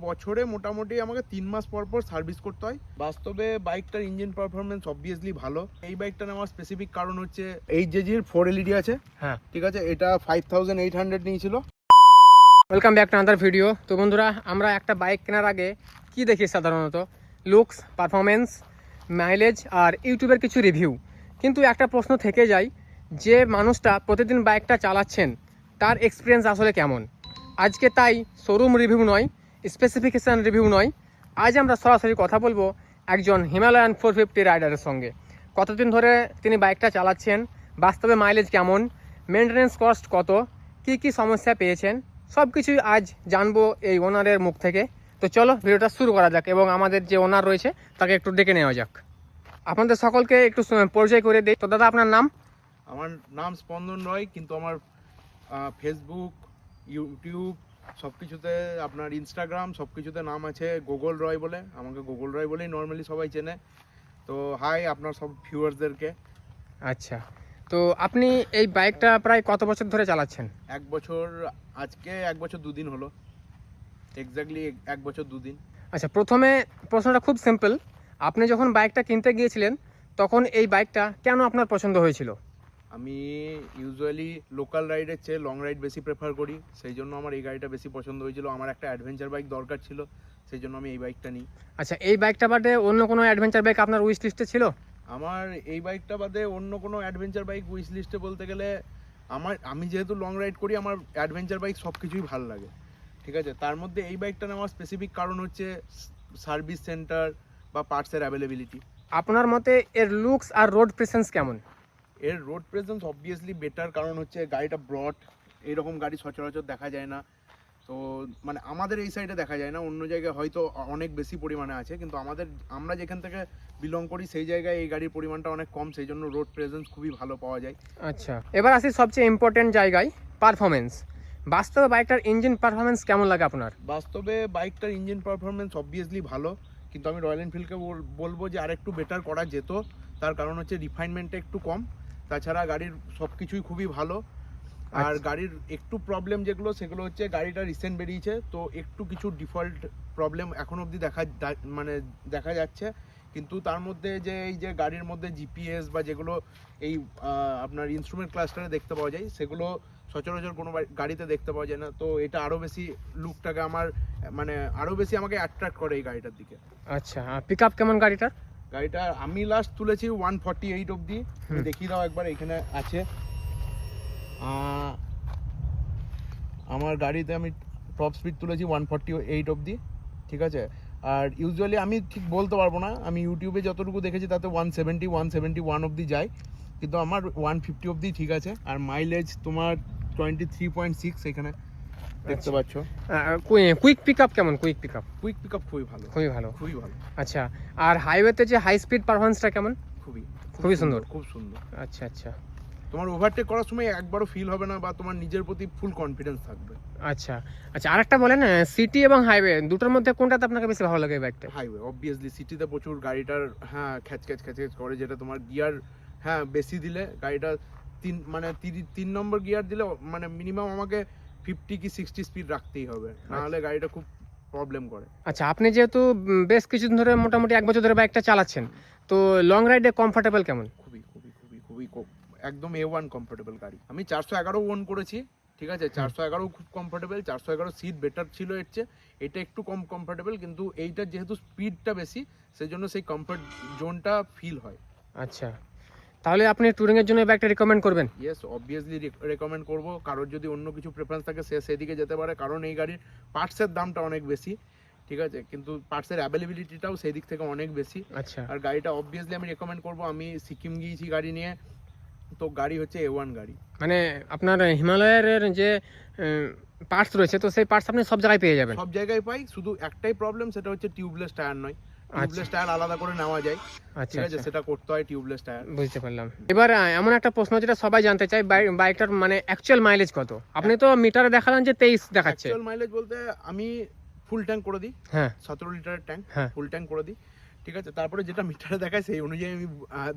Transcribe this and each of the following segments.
বছরে মোটামুটি আমাকে 3 মাস পর পর সার্ভিস করতে হয়। বাস্তবে বাইকটার ইঞ্জিন পারফরমেন্স অবভিয়াসলি ভালো। এই বাইকটা নেওয়ার স্পেসিফিক কারণ হচ্ছে এইচজেজির 4 LED আছে। হ্যাঁ, ঠিক আছে, এটা 5800 নিয়েছিল। Welcome back to another video. তো বন্ধুরা, আমরা একটা বাইক কেনার আগে কি দেখি সাধারণত? লুকস, পারফরমেন্স, মাইলেজ আর ইউটিউবের কিছু রিভিউ। কিন্তু একটা প্রশ্ন থেকে যায়, যে মানুষটা প্রতিদিন বাইকটা চালাচ্ছেন তার এক্সপিরিয়েন্স আসলে কেমন? আজকে তাই শোরুম রিভিউ নয়, স্পেসিফিকেশান রিভিউ নয়, আজ আমরা সরাসরি কথা বলবো একজন হিমালয়ান 450 রাইডারের সঙ্গে। কতদিন ধরে তিনি বাইকটা চালাচ্ছেন, বাস্তবে মাইলেজ কেমন, মেনটেন্যান্স কস্ট কত, কি কি সমস্যা পেয়েছেন, সব কিছুই আজ জানবো এই ওনারের মুখ থেকে। তো চলো ভিডিওটা শুরু করা যাক এবং আমাদের যে ওনার রয়েছে তাকে একটু ডেকে নেওয়া যাক। আপনাদের সকলকে একটু পরিচয় করে দিই। তো দাদা, আপনার নাম? আমার নাম স্পন্দন রয়, কিন্তু আমার ফেসবুক, ইউটিউব সব কিছুতে, আপনার ইনস্টাগ্রাম সব কিছুতে নাম আছে গুগল রয় বলে। আমাকে গুগল রয় বলেই নর্মালি সবাই চেনে। তো হাই আপনার সব ভিউয়ার্সদেরকে। আচ্ছা, তো আপনি এই বাইকটা প্রায় কত বছর ধরে চালাচ্ছেন? 1 বছর, আজকে 1 বছর 2 দিন হলো, এক্স্যাক্টলি 1 বছর 2 দিন। আচ্ছা, প্রথমে প্রশ্নটা খুব সিম্পল। আপনি যখন বাইকটা কিনতে গিয়েছিলেন তখন এই বাইকটা কেন আপনার পছন্দ হয়েছিল? আমি ইউজুয়ালি লোকাল রাইডের চেয়ে লং রাইড বেশি প্রেফার করি, সেই জন্য আমার এই গাড়িটা বেশি পছন্দ হয়েছিল। আমার একটা অ্যাডভেঞ্চার বাইক দরকার ছিল, সেই জন্য আমি এই বাইকটা নিই। আচ্ছা, এই বাইকটা বাদে অন্য কোনো অ্যাডভেঞ্চার বাইক আপনার উইশ লিস্টে ছিল? আমার এই বাইকটা বাদে অন্য কোনো অ্যাডভেঞ্চার বাইক উইশ লিস্টে বলতে গেলে, আমি যেহেতু লং রাইড করি, আমার অ্যাডভেঞ্চার বাইক সব কিছুই ভালো লাগে। ঠিক আছে, তার মধ্যে এই বাইকটা নেওয়ার স্পেসিফিক কারণ হচ্ছে সার্ভিস সেন্টার বা পার্টসের অ্যাভেলেবিলিটি। আপনার মতে এর লুকস আর রোড প্রেসেন্স কেমন? এর রোড প্রেজেন্স অবভিয়াসলি বেটার, কারণ হচ্ছে গাড়িটা ব্রড, এইরকম গাড়ি সচরাচর দেখা যায় না। তো মানে আমাদের এই সাইডে দেখা যায় না, অন্য জায়গায় হয়তো অনেক বেশি পরিমাণে আছে, কিন্তু আমরা যেখান থেকে বিলং করি সেই জায়গায় এই গাড়ির পরিমাণটা অনেক কম, সেই জন্য রোড প্রেজেন্স খুবই ভালো পাওয়া যায়। আচ্ছা, এবার আসি সবচেয়ে ইম্পর্টেন্ট জায়গায়, পারফরমেন্স। বাস্তবে বাইকটার ইঞ্জিন পারফরমেন্স কেমন লাগে আপনার? বাস্তবে বাইকটার ইঞ্জিন পারফরমেন্স অবভিয়াসলি ভালো, কিন্তু আমি রয়্যাল এনফিল্ডকে বলবো যে আরেকটু বেটার করা যেত। তার কারণ হচ্ছে রিফাইনমেন্টটা একটু কম, তাছাড়া গাড়ির সব কিছুই খুবই ভালো। আর গাড়ির একটু প্রবলেম যেগুলো, সেগুলো হচ্ছে গাড়িটা রিসেন্ট বেরিয়েছে, তো একটু কিছু ডিফল্ট প্রবলেম এখন অবধি দেখা যাচ্ছে। কিন্তু তার মধ্যে যে এই যে গাড়ির মধ্যে জিপিএস বা যেগুলো এই আপনার ইনস্ট্রুমেন্ট ক্লাস্টারে দেখতে পাওয়া যায়, সেগুলো সচরাচর কোনো গাড়িতে দেখতে পাওয়া যায় না। তো এটা আরও বেশি লুকটাকে আরও বেশি আমাকে অ্যাট্রাক্ট করে এই গাড়িটার দিকে। আচ্ছা, পিক আপ কেমন গাড়িটার? গাড়িটা আমি লাস্ট তুলেছি 148 অবধি, দেখিয়ে দাও একবার, এখানে আছে। আমার গাড়িতে আমি টপ স্পিড তুলেছি 148 অবধি। ঠিক আছে, আর ইউজুয়ালি আমি ঠিক বলতে পারবো না, আমি ইউটিউবে যতটুকু দেখেছি তাতে 170 171 অবধি যায়, কিন্তু আমার 150 অবধি ঠিক আছে। আর মাইলেজ তোমার 23.6 এখানে দেখতে পাচ্ছ। কুইক পিক আপ কেমন? কুইক পিক আপ খুবই ভালো, খুবই ভালো, খুবই ভালো। আচ্ছা, আর হাইওয়েতে যে হাই স্পিড পারফরমেন্সটা কেমন? খুবই সুন্দর, খুব সুন্দর। আচ্ছা আচ্ছা তোমার ওভারটেক করার সময় একবারও ফিল হবে না, বা তোমার নিজের প্রতি ফুল কনফিডেন্স থাকবে। আচ্ছা আচ্ছা, আরেকটা বলেন, সিটি এবং হাইওয়ে দুটোর মধ্যে কোনটাতে আপনাকে বেশি ভালো লাগে এই বাইকটা? হাইওয়ে অবভিয়াসলি, সিটিতে প্রচুর গাড়িটার খ্যাচ করে, যেটা তোমার গিয়ার বেশি দিলে গাড়িটা 3 নম্বর গিয়ার দিলে মানে মিনিমাম আমাকে 50 কি 60 স্পিড রাখতেই হবে, নাহলে গাড়িটা খুব প্রবলেম করে। আচ্ছা, আপনি যেহেতু বেশ কিছুদিন ধরে, মোটামুটি 1 বছর ধরে বাইকটা চালাচ্ছেন, তো লং রাইডে কমফোর্টেবল কেমন? খুবই খুবই খুবই খুবই একদম A1 কমফোর্টেবল গাড়ি। আমি 411 ওন করেছি, ঠিক আছে, 411 খুব কমফোর্টেবল। 411 সিট বেটার ছিল এর চেয়ে, এটা একটু কম কমফোর্টেবল, কিন্তু এইটার যেহেতু স্পিডটা বেশি, সেই জন্য সেই কমফোর্ট জোনটা ফিল হয়। আচ্ছা, তাহলে আপনি ট্যুরিংয়ের জন্য এই বাইকটা রিকমেন্ড করবেন? ইয়েস, অবভিয়াসলি রেকমেন্ড করব। কারোর যদি অন্য কিছু প্রেফারেন্স থাকে সে সেদিকে যেতে পারে, কারণ এই গাড়ির পার্টসের দামটা অনেক বেশি, ঠিক আছে, কিন্তু পার্টসের অ্যাভেলেবিলিটিটাও সেই দিক থেকে অনেক বেশি। আচ্ছা, আর গাড়িটা অবভিয়াসলি আমি রেকমেন্ড করব। আমি সিকিম গিয়েছি গাড়ি নিয়ে, তো গাড়ি হচ্ছে A1 গাড়ি। মানে আপনার হিমালয়ের যে পার্টস রয়েছে, তো সেই পার্টস আপনি সব জায়গায় পেয়ে যাবেন? সব জায়গায় পাই, শুধু একটাই প্রবলেম, সেটা হচ্ছে টিউবলেস টায়ার নয়। টিউবলেস টায়ার আলাদা করে নেওয়া যায়, ঠিক আছে, সেটা করতে হয় টিউবলেস টায়ার। বুঝতে পারলাম। এবার এমন একটা প্রশ্ন যেটা সবাই জানতে চায়, বাইকটার মানে অ্যাকচুয়াল মাইলেজ কত? আপনি তো মিটারে দেখালেন যে 23 দেখাচ্ছে। অ্যাকচুয়াল মাইলেজ বলতে আমি ফুল ট্যাঙ্ক করে দিই, হ্যাঁ, 17 লিটারের ট্যাঙ্ক, হ্যাঁ, ফুল ট্যাঙ্ক করে দিই, ঠিক আছে, তারপরে যেটা মিটারে দেখায় সেই অনুযায়ী আমি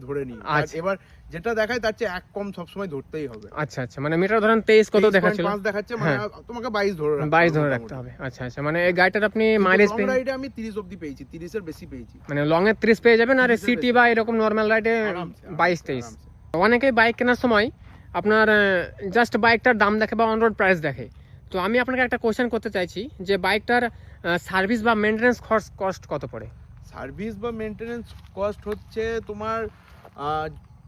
ধরে নিই। আচ্ছা। এবার যেটা দেখায় তার চেয়ে এক কম সবসময় ধরতেই হবে। আচ্ছা আচ্ছা, মানে মিটার ধরেন 23 কত দেখাচ্ছিল, 5 দেখাচ্ছে, মানে তোমাকে 22 ধরে রাখতে 22 হবে ধরে রাখতে হবে। আচ্ছা আচ্ছা, মানে এই গাড়িটার আপনি মাইলেজ লং রাইডে আমি 30 অবধি পেয়েছি, 30 এর বেশি পেয়েছি মানে লং এ 30 পেয়ে যাবেন, আর 30 এর সিটি বেশি। বা এরকম নরমাল রাইডে আরামসে, 22-23। আরামসে। অনেকেই বাইক কেনার সময় আপনার জাস্ট বাইকটার দাম দেখে বা অন রোড প্রাইস দেখে। তো আমি আপনাকে একটা কোশ্চেন করতে চাইছি যে বাইকটার সার্ভিস বা মেনটেন্যান্স কস্ট কত পড়ে? সার্ভিস বা মেনটেনেন্স কস্ট হচ্ছে তোমার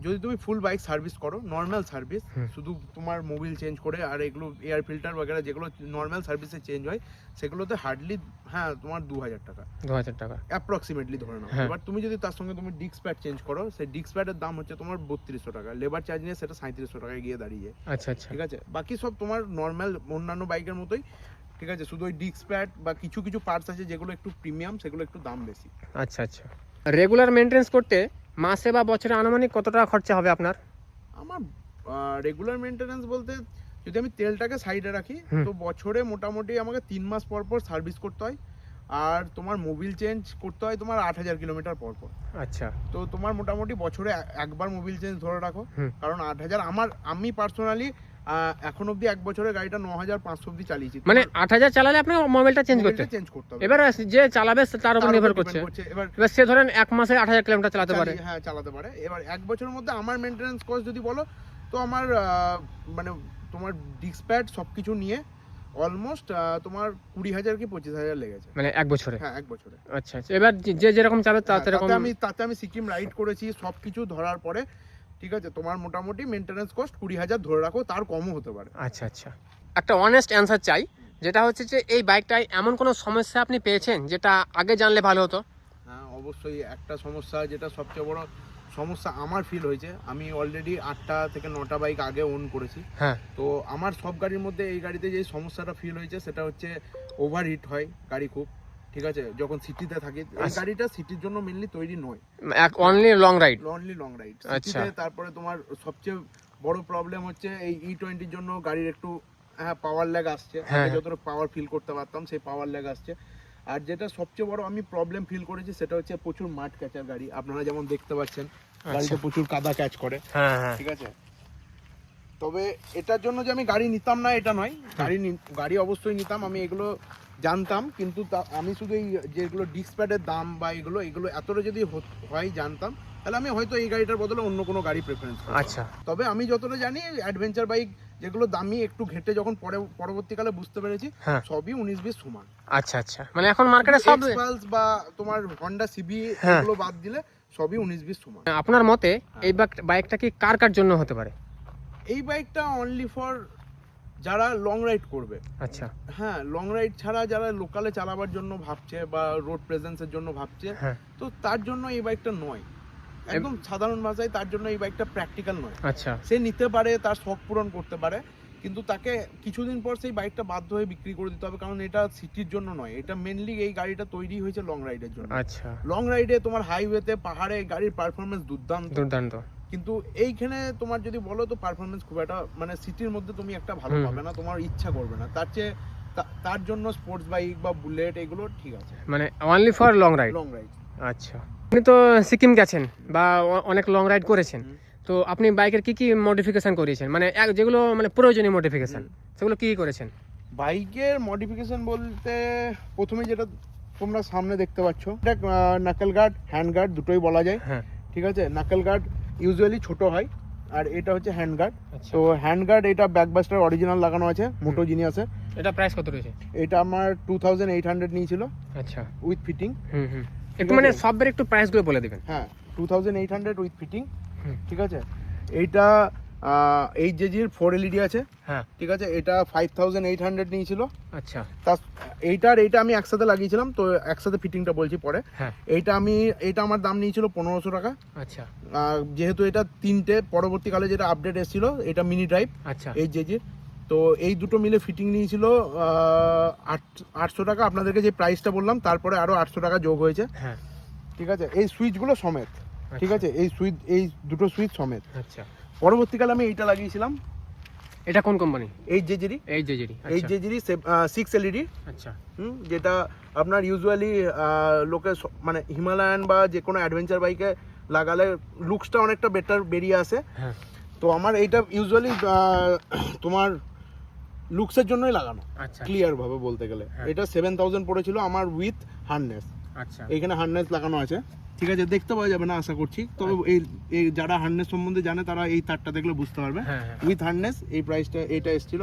যদি তুমি ফুল বাইক সার্ভিস করো, নর্মাল সার্ভিস, শুধু তোমার মোবিল চেঞ্জ করে আর এগুলো এয়ার ফিল্টার বগেরা যেগুলো নর্মাল সার্ভিসে চেঞ্জ হয় সেগুলোতে হার্ডলি তোমার 2000 টাকা, 2000 টাকা অ্যাপ্রক্সিমেটলি ধরে নাও। এবার তুমি যদি তার সঙ্গে তুমি ডিস্ক প্যাড চেঞ্জ করো, সেই ডিস্ক প্যাডের দাম হচ্ছে তোমার 3200 টাকা, লেবার চার্জ নিয়ে সেটা 3700 টাকায় গিয়ে দাঁড়িয়ে যায়। আচ্ছা আচ্ছা, ঠিক আছে, বাকি সব তোমার নর্মাল অন্যান্য বাইকের মতোই। ঠিক আছে, শুধু ওই ডিস্ক প্যাড বা কিছু কিছু পার্টস আছে যেগুলো একটু প্রিমিয়াম, সেগুলো একটু দাম বেশি। আচ্ছা আচ্ছা। রেগুলার মেনটেন্স করতে মাসে বা বছরে আনুমানিক কত টাকা খরচা হবে আপনার? আমার রেগুলার মেনটেনেন্স বলতে যদি আমি তেলটাকে সাইডে রাখি তো বছরে মোটামুটি আমাকে 3 মাস পর পর সার্ভিস করতে হয়, আর তোমার মোবিল চেঞ্জ করতে হয় তোমার 8000 কিলোমিটার পর পর। আচ্ছা, তো তোমার মোটামুটি বছরে একবার মোবিল চেঞ্জ ধরে রাখো, কারণ 8000 আমি পার্সোনালি এখন অবধি এক বছরে গাড়িটা 9500 অবধি চালিয়েছি। মানে 8000 চালালে আপনি মোবাইলটা চেঞ্জ করতে হবে। এবার যে চালাবে তার উপর নির্ভর করছে। এবার সে ধরেন এক মাসে 8000 কিলোমিটার চালাতে পারে। হ্যাঁ, চালাতে পারে। এবার এক বছরের মধ্যে আমার মেইনটেনেন্স কস্ট যদি বলো তো আমার মানে তোমার ডিস্ক প্যাড সবকিছু নিয়ে অলমোস্ট তোমার 20000 কি 25000 লেগেছে, মানে এক বছরে? হ্যাঁ, এক বছরে। আচ্ছা আচ্ছা, এবার যে যেরকম চাবে তাতে তাতে আমি সিকিম রাইড করেছি সবকিছু ধরার পরে, ঠিক আছে, তোমার মোটামুটি মেইনটেনেন্স কস্ট 20000 ধরে রাখো, তার কমও হতে পারে। আচ্ছা আচ্ছা, একটা অনেস্ট অ্যান্সার চাই, যেটা হচ্ছে যে এই বাইকটায় এমন কোনো সমস্যা আপনি পেয়েছেন যেটা আগে জানলে ভালো হতো? হ্যাঁ, অবশ্যই একটা সমস্যা, যেটা সবচেয়ে বড় সমস্যা আমার ফিল হয়েছে, আমি অলরেডি 8টা থেকে 9টা বাইক আগে ওন করেছি। হ্যাঁ, তো আমার সব গাড়ির মধ্যে এই গাড়িতে যে সমস্যাটা ফিল হয়েছে সেটা হচ্ছে ওভারহিট হয় গাড়ি খুব। ঠিক আছে, যখন সিটিতে থাকি, এই গাড়িটা সিটির জন্য মেইনলি তৈরি নয়, অনলি লং রাইড। সিটিতে। তারপরে তোমার সবচেয়ে বড় প্রবলেম হচ্ছে এই E20 জন্য গাড়ির একটু পাওয়ার ল্যাগ আসছে, যতটা পাওয়ার ফিল করতে পারতাম সেই পাওয়ার ল্যাগ আসছে। আর যেটা সবচেয়ে বড় আমি প্রবলেম ফিল করেছি সেটা হচ্ছে প্রচুর মাঠ ক্যাচার গাড়ি, আপনারা যেমন দেখতে পাচ্ছেন গাড়িতে প্রচুর কাদা ক্যাচ করে। হ্যাঁ, ঠিক আছে, তবে এটার জন্য যে আমি গাড়ি নিতাম না এটা নয়, গাড়ি অবশ্যই নিতাম, আমি এগুলো জানতাম, কিন্তু আমি শুধু এই যেগুলো ডিস্ক প্যাডের দাম বা এগুলো এতটা যদি হয় জানতাম, তাহলে আমি হয়তো এই গাড়িটার বদলে অন্য কোনো গাড়ি প্রেফারেন্স করতাম। আচ্ছা, তবে আমি যতটা জানি অ্যাডভেঞ্চার বাইক যেগুলো দামি একটু ঘেটে যখন পরবর্তীকালে বুঝতে পেরেছি সবই 19-20 সমান। আচ্ছা আচ্ছা, মানে এখন মার্কেটে সব এক্সপালস বা তোমার হন্ডা সিবি এগুলো বাদ দিলে সবই 19-20 সমান। আপনার মতে এই বাইকটা কি কার জন্য হতে পারে? এই বাইকটা অনলি ফর যারা লং রাইড করবে। আচ্ছা, হ্যাঁ, লং রাইড ছাড়া যারা লোকালে চালাবার জন্য ভাবছে বা রোড প্রেজেন্সের জন্য ভাবছে, তো তার জন্য এই বাইকটা নয়। একদম সাধারণ ভাষায় তার জন্য এই বাইকটা প্র্যাকটিক্যাল নয়। আচ্ছা, সে নিতে পারে, তার শখ পূরণ করতে পারে, কিন্তু তাকে কিছুদিন পর সেই বাইকটা বাধ্য হয়ে বিক্রি করে দিতে হবে, কারণ এটা সিটির জন্য নয়, এটা মেনলি এই গাড়িটা তৈরি হয়েছে লং রাইডের জন্য। আচ্ছা, লং রাইডে তোমার হাইওয়েতে পাহাড়ে গাড়ির পারফরমেন্স দুর্দান্ত, কিন্তু এইখানে তোমার যদি বলো তো পারফরমেন্স খুব একটা, মানে সিটির মধ্যে তুমি একটা ভালো পাবে না, তোমার ইচ্ছা করবে না। তার জন্য স্পোর্টস বাইক বা বুলেট এগুলো ঠিক আছে, মানে অনলি ফর লং রাইড। আচ্ছা, আপনি তো সিকিম গেছেন বা অনেক লং রাইড করেছেন, তো আপনি বাইকের কি কি মডিফিকেশন করিয়েছেন, মানে যেগুলো মানে প্রয়োজনীয় মডিফিকেশন সেগুলো কি করেছেন? বাইকের মডিফিকেশন বলতে প্রথমে যেটা তোমরা সামনে দেখতে পাচ্ছ, এটা নাকেল গার্ড, হ্যান্ড গার্ড দুটোই বলা যায়। ঠিক আছে, নাকেল গার্ড ইউজুয়ালি ছোট হয়, আর এটা হচ্ছে হ্যান্ড গার্ড। তো হ্যান্ড গার্ড এটা ব্যাকবাস্টার অরিজিনাল লাগানো আছে মোটো জিনিয়াসে। এটা প্রাইস কত রয়েছে? এটা আমার 2800 নিয়েছিল। আচ্ছা, উইথ ফিটিং। একটু মানে সববার একটু প্রাইসগুলো বলে দিবেন। হ্যাঁ, 2800 উইথ ফিটিং। ঠিক আছে, এইটা HJG-র 4 LED আছে। হ্যাঁ, ঠিক আছে, এটা 5800 নিয়েছিল। আচ্ছা, এইটা আমি একসাথে লাগিয়েছিলাম, তো একসাথে ফিটিংটা বলছি পরে। এটা আমার দাম নিয়েছিল 1500 টাকা। আচ্ছা, যেহেতু এটা তিনটে, পরবর্তীকালে যেটা আপডেট এসেছিল এটা মিনি ড্রাইভ। আচ্ছা, HJG-র, তো এই দুটো মিলে ফিটিং নিয়েছিল 800 টাকা। আপনাদেরকে যে প্রাইসটা বললাম তারপরে আরো 800 টাকা যোগ হয়েছে। হ্যাঁ, ঠিক আছে, এই সুইচগুলো সমেত। ঠিক আছে, এই দুটো সুইচ সমেত। আচ্ছা, পরবর্তীকালে আমি এইটা লাগিয়েছিলাম, এটা কোন কোম্পানি? এই জেজেরি এই জেজেরি। এই জেজেরি 6 LED। আচ্ছা যেটা আপনার ইউজুয়ালি লোকে মানে হিমালয়ান বা যে কোনো অ্যাডভেঞ্চার বাইকে লাগালে লুকসটা অনেকটা বেটার বেরিয়ে আসে। হ্যাঁ তো আমার এইটা ইউজুয়ালি তোমার লুকসের জন্যই লাগানো, আচ্ছা ক্লিয়ার ভাবে বলতে গেলে। হ্যাঁ। এটা 7000 পড়েছিল আমার উইথ হার্নেস। আচ্ছা এইখানে হার্নেস লাগানো আছে, ঠিক আছে, দেখতে পাওয়া যাবে না আশা করছি, তবে এই যারা হার্নেস সম্বন্ধে জানে তারা এই তারটা দেখলে বুঝতে পারবে। হ্যাঁ উইথ হার্নেস এই প্রাইসটা এটা এসেছিল।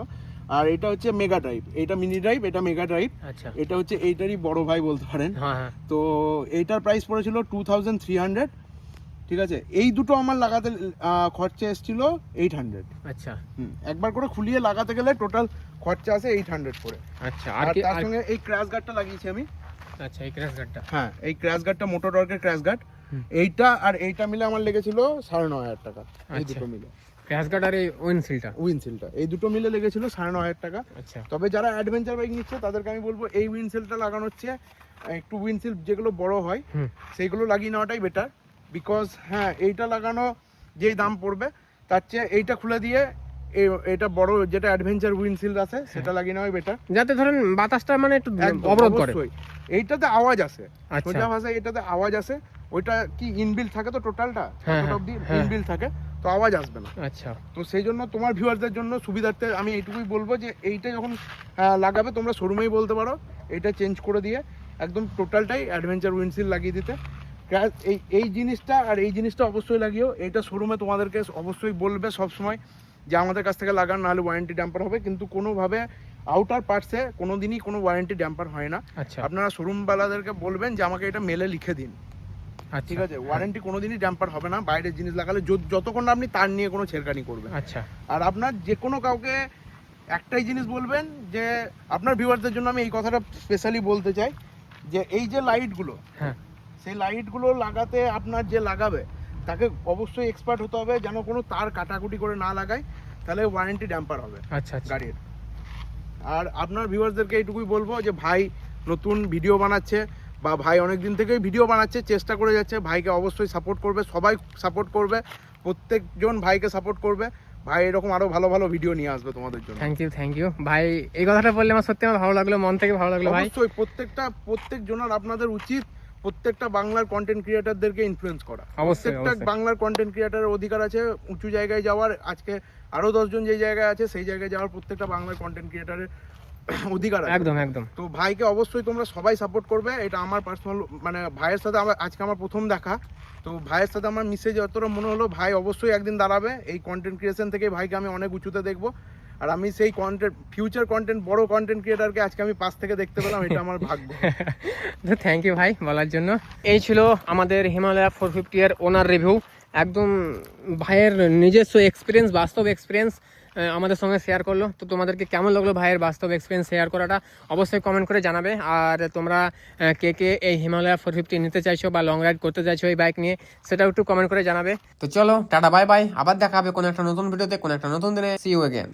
আর এটা হচ্ছে মেগা ড্রাইভ, এটা মিনি ড্রাইভ, এটা মেগা ড্রাইভ। আচ্ছা এটা হচ্ছে এইটারই বড় ভাই বলতে পারেন। হ্যাঁ হ্যাঁ তো এইটার প্রাইস পড়েছিল 2300, ঠিক আছে। এই দুটো আমার লাগাতে খরচা এসেছিল 800। আচ্ছা একবার করে খুলিয়ে লাগাতে গেলে টোটাল খরচা আছে 800 করে। আচ্ছা আর আর কি তার সঙ্গে এই ক্র্যাশ গার্ডটা লাগিয়েছি আমি। আচ্ছা এই ক্র্যাশ গার্ডটা, হ্যাঁ এই ক্র্যাশ গার্ডটা মোটর টর্কের ক্র্যাশ গার্ড। এইটা আর এইটা মিলে আমার লেগেছিল 9500 টাকা। এই আচ্ছা। দুটো মিলে ক্র্যাশ গার্ড আর এই উইন্ডশিল্ডটা। উইন্ডশিল্ডটা এই দুটো মিলে লেগেছিল 9500 টাকা। আচ্ছা তবে যারা অ্যাডভেঞ্চার বাইক নিচ্ছে তাদেরকে আমি বলবো এই উইন্ডশিল্ডটা লাগানো হচ্ছে একটু উইন্ডশিল্ড যেগুলো বড় হয় সেইগুলো লাগিয়ে নেওয়াটাই বেটার। বিকজ হ্যাঁ এইটা লাগানো যেই দাম পড়বে তার চেয়ে এইটা খুলে দিয়ে এটা বড় যেটা অ্যাডভেঞ্চার উইন্ডশিল্ড আছে সেটা লাগিয়ে নেওয়াই বেটার, যাতে ধরেন বাতাসটা মানে একটু অবরোধ করে। এইটাতে আওয়াজ আসে, আচ্ছা সোজা ভাষায় এটাতে আওয়াজ আসে। ওইটা কি ইনবিল্ড থাকে তো টোটালটা হ্যাঁ, অবধি হ্যাঁ। ইনবিল্ড থাকে, তো আওয়াজ আসবে না। আচ্ছা তো সেই জন্য তোমার ভিউয়ারদের জন্য সুবিধার্থে আমি এইটুকুই বলবো যে এইটা যখন লাগাবে তোমরা শোরুমেই বলতে পারো এটা চেঞ্জ করে দিয়ে একদম টোটালটাই অ্যাডভেঞ্চার উইন্ডশিল্ড লাগিয়ে দিতে। এই জিনিসটা আর এই জিনিসটা অবশ্যই লাগিও। এইটা শোরুমে তোমাদেরকে অবশ্যই বলবে সবসময় যে আমাদের কাছ থেকে লাগান, নাহলে ওয়ারেন্টি ড্যাম্পার হবে। কিন্তু কোনোভাবে আউটার পার্টসে কোনো দিনই কোনো ওয়ারেন্টি ড্যাম্পার হয় না। আচ্ছা আপনারা শোরুমওয়ালাদেরকে বলবেন যে আমাকে এটা মেলে লিখে দিন, ঠিক আছে। ওয়ারেন্টি কোনোদিনই ড্যাম্পার হবে না বাইরের জিনিস লাগালে, যতক্ষণ না আপনি তার নিয়ে কোনো ছেড়খানি করবেন। আচ্ছা আর আপনার যে কোনো কাউকে একটাই জিনিস বলবেন যে আপনার ভিউয়ারদের জন্য আমি এই কথাটা স্পেশালি বলতে চাই যে এই যে লাইটগুলো, হ্যাঁ সেই লাইটগুলো লাগাতে আপনার যে লাগাবে তাকে অবশ্যই এক্সপার্ট হতে হবে, যেন কোনো তার কাটাকুটি করে না লাগায়, তাহলে ওয়ারেন্টি ড্যাম্পার হবে আচ্ছা আচ্ছা গাড়ির। আর আপনার ভিউয়ারদেরকে এইটুকুই বলবো যে ভাই নতুন ভিডিও বানাচ্ছে বা ভাই অনেক দিন থেকেই ভিডিও বানাচ্ছে, চেষ্টা করে যাচ্ছে, ভাইকে অবশ্যই সাপোর্ট করবে, সবাই সাপোর্ট করবে, প্রত্যেকজন ভাইকে সাপোর্ট করবে। ভাই এরকম আরো ভালো ভালো ভিডিও নিয়ে আসবে তোমাদের জন্য। থ্যাংক ইউ ভাই, এই কথাটা বললে আমার সত্যি আমার ভালো লাগলো, মন থেকে ভালো লাগলো ভাই। অবশ্যই প্রত্যেকজনের আপনাদের উচিত প্রত্যেকটা বাংলার কন্টেন্ট ক্রিয়েটারদেরকে ইনফ্লুয়েন্স করা। অবশ্যই প্রত্যেকটা বাংলার কন্টেন্ট ক্রিয়েটারের অধিকার আছে উঁচু জায়গায় যাওয়ার। আজকে আরো 10 জন যে জায়গায় আছে সেই জায়গায় যাওয়ার প্রত্যেকটা বাংলার কন্টেন্ট ক্রিয়েটারের অধিকার আছে। একদম একদম। তো ভাইকে অবশ্যই তোমরা সবাই সাপোর্ট করবে, এটা আমার পার্সোনাল মানে ভাইয়ের সাথে আজকে আমার প্রথম দেখা। তো ভাইয়ের সাথে আমার মিশে যতটা মনে হলো ভাই অবশ্যই একদিন দাঁড়াবে। এই কন্টেন্ট ক্রিয়েশন থেকে ভাইকে আমি অনেক উঁচুতে দেখবো। আর আমি সেই ফিউচার কন্টেন্ট বড় কন্টেন্ট ক্রিয়েটারকে আজকে আমি পাশ থেকে দেখতে পেলাম, এটা আমার ভাগ্য। থ্যাংক ইউ ভাই বলার জন্য। এই ছিল আমাদের হিমালয়া 450 এর ওনার রিভিউ। একদম ভাইয়ের নিজস্ব এক্সপিরিয়েন্স, বাস্তব এক্সপিরিয়েন্স আমাদের সঙ্গে শেয়ার করলো। তো তোমাদেরকে কেমন লাগলো ভাইয়ের বাস্তব এক্সপিরিয়েন্স শেয়ার করাটা অবশ্যই কমেন্ট করে জানাবে। আর তোমরা কে কে এই হিমালয়া 450 নিতে চাইছো বা লং রাইড করতে চাইছো এই বাইক নিয়ে, সেটাও একটু কমেন্ট করে জানাবে। তো চলো টাটা বাই বাই, আবার দেখা হবে কোনো একটা নতুন ভিডিওতে কোনো একটা নতুন দিনে। See you again.